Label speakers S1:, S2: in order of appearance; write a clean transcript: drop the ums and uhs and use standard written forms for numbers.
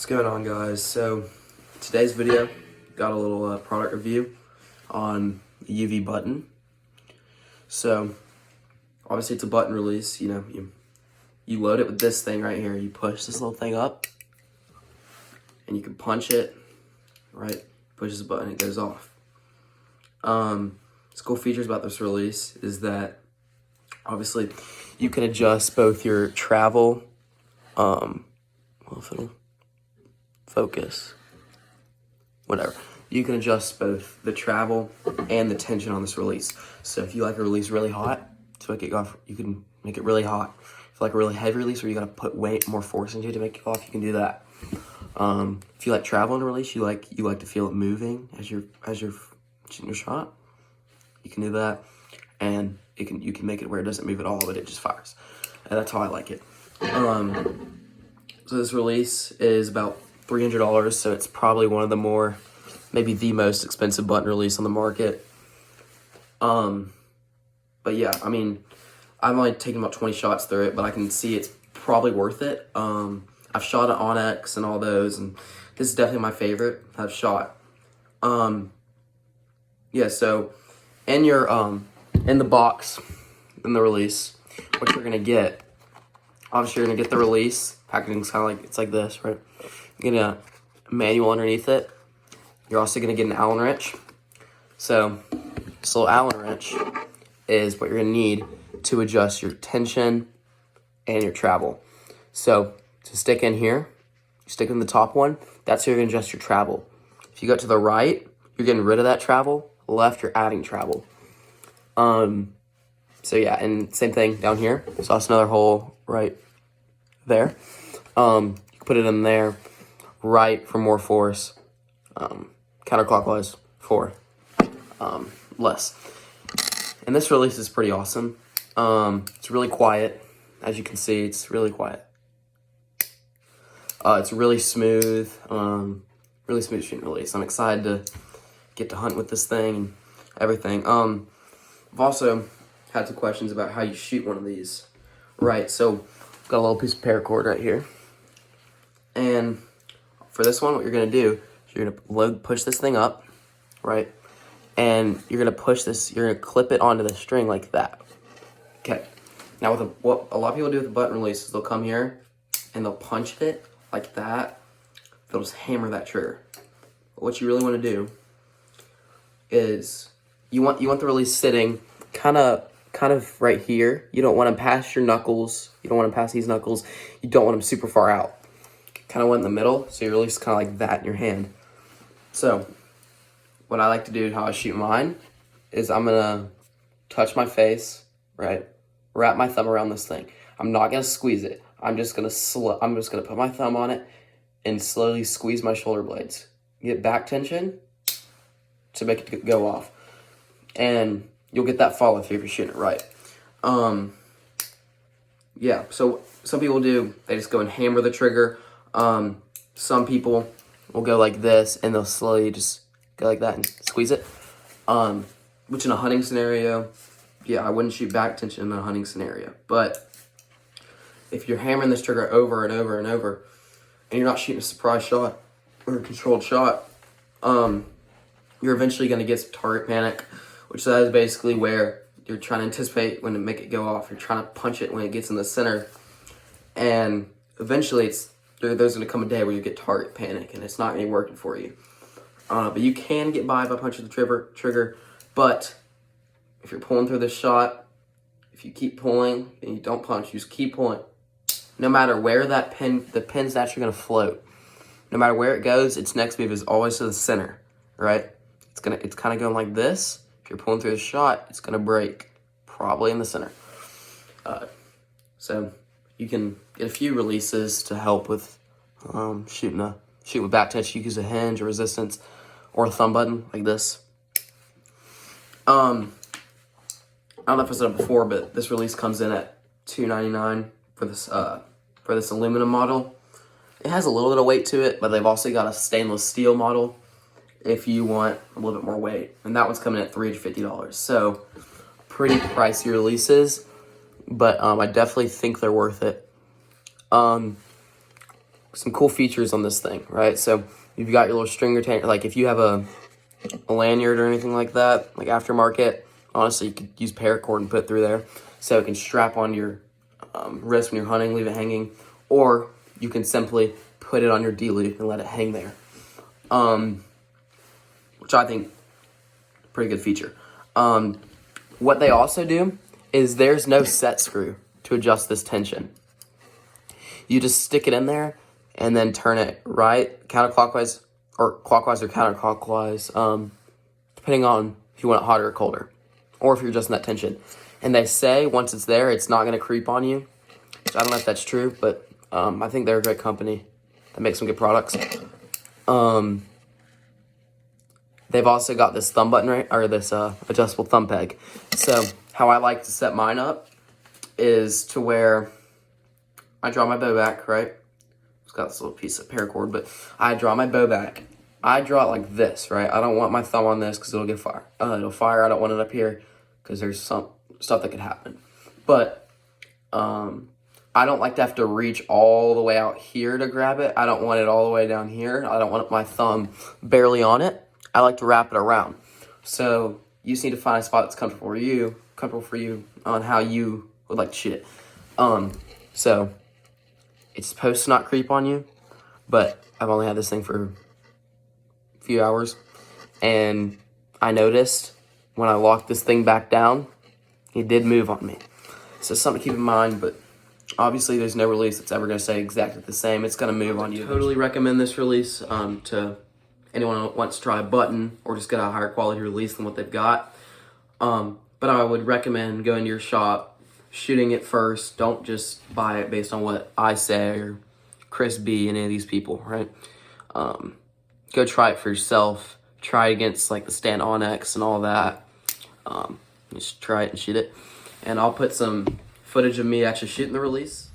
S1: What's going on, guys? So today's video got a little product review on the UV button. So obviously it's a button release. You load it with this thing right here. You push this little thing up and you can punch it, right? Pushes the button, it goes off. Some cool features about this release is that obviously you can adjust both your travel, well, if it'll focus, whatever. You can adjust both the travel and the tension on this release. So if you like a release really hot, to make it go off, you can make it really hot. If you like a really heavy release where you gotta put way more force into it to make it go off, you can do that. If you like travel in a release, you like to feel it moving as you're shooting your shot, you can do that. And you can make it where it doesn't move at all, but it just fires. And that's how I like it. So this release is about $300, so it's probably one of the more, maybe the most expensive button release on the market. But yeah, I mean, I've only taken about 20 shots through it, but I can see it's probably worth it. I've shot at Onyx and all those, and this is definitely my favorite I've shot. Yeah, so in your in the box, in the release, what you're gonna get, obviously you're gonna get the release. Packaging's kind of like, it's like this, right? You're gonna manual underneath it. You're also gonna get an Allen wrench. So this little Allen wrench is what you're gonna need to adjust your tension and your travel. So to stick in here, you stick in the top one, that's where you're gonna adjust your travel. If you go to the right, you're getting rid of that travel. Left, you're adding travel. So yeah, and same thing down here. So that's another hole right there. You can put it in there, right for more force, counterclockwise for less. And this release is pretty awesome. It's really quiet. As you can see, it's really quiet. It's really smooth shooting release. I'm excited to get to hunt with this thing and everything. I've also had some questions about how you shoot one of these. Right, so I've got a little piece of paracord right here. And for this one, what you're gonna do is you're gonna push this thing up, right? And you're gonna push this, you're gonna clip it onto the string like that. Okay. Now what a lot of people do with the button release is they'll come here and they'll punch it like that. They'll just hammer that trigger. But what you really wanna do is you want the release sitting kind of right here. You don't want them past your knuckles. You don't want them past these knuckles. You don't want them super far out. Kind of want in the middle, so your release is kind of like that in your hand. So what I like to do, how I shoot mine, is I'm gonna touch my face, right? Wrap my thumb around this thing. I'm not gonna squeeze it. I'm just gonna put my thumb on it and slowly squeeze my shoulder blades. Get back tension to make it go off. And you'll get that follow through if you're shooting it right. Yeah, so some people they just go and hammer the trigger. Some people will go like this and they'll slowly just go like that and squeeze it. Which in a hunting scenario, yeah, I wouldn't shoot back tension in a hunting scenario. But if you're hammering this trigger over and over and over, and you're not shooting a surprise shot or a controlled shot, you're eventually going to get some target panic, which that is basically where you're trying to anticipate when to make it go off. You're trying to punch it when it gets in the center. And eventually there's going to come a day where you get target panic and it's not going to be working for you. But you can get by punching the trigger. But if you're pulling through this shot, if you keep pulling and you don't punch, you just keep pulling. No matter where the pin's actually going to float. No matter where it goes, its next move is always to the center, right? It's kind of going like this. If you're pulling through the shot, it's gonna break, probably in the center. So you can get a few releases to help with shoot with back tension. You can use a hinge, a resistance, or a thumb button like this. I don't know if I said it before, but this release comes in at $299 for this aluminum model. It has a little bit of weight to it, but they've also got a stainless steel model if you want a little bit more weight. And that one's coming at $350. So pretty pricey releases, but I definitely think they're worth it. some cool features on this thing, right? So you've got your little string retainer. Like if you have a lanyard or anything like that, like aftermarket, honestly, you could use paracord and put it through there. So it can strap on your wrist when you're hunting, leave it hanging. Or you can simply put it on your D-loop and let it hang there. Which I think pretty good feature. What they also do is there's no set screw to adjust this tension. You just stick it in there and then turn it right, counterclockwise, or clockwise or counterclockwise, depending on if you want it hotter or colder, or if you're adjusting that tension. And they say once it's there, it's not going to creep on you. Which I don't know if that's true, but I think they're a great company that makes some good products. They've also got this thumb button, right, or this adjustable thumb peg. So how I like to set mine up is to where I draw my bow back, right? It's got this little piece of paracord, but I draw my bow back. I draw it like this, right? I don't want my thumb on this because it'll get fire. It'll fire. I don't want it up here because there's some stuff that could happen. But I don't like to have to reach all the way out here to grab it. I don't want it all the way down here. I don't want my thumb barely on it. I like to wrap it around. So you just need to find a spot that's comfortable for you on how you would like to shoot it. So it's supposed to not creep on you, but I've only had this thing for a few hours, and I noticed when I locked this thing back down, it did move on me. So something to keep in mind, but obviously there's no release that's ever going to stay exactly the same. It's going to move on you. Totally recommend this release to anyone who wants to try a button or just get a higher quality release than what they've got. But I would recommend going to your shop, shooting it first. Don't just buy it based on what I say or Chris B, any of these people, right? Go try it for yourself. Try it against like the Stand Onyx and all that. Just try it and shoot it. And I'll put some footage of me actually shooting the release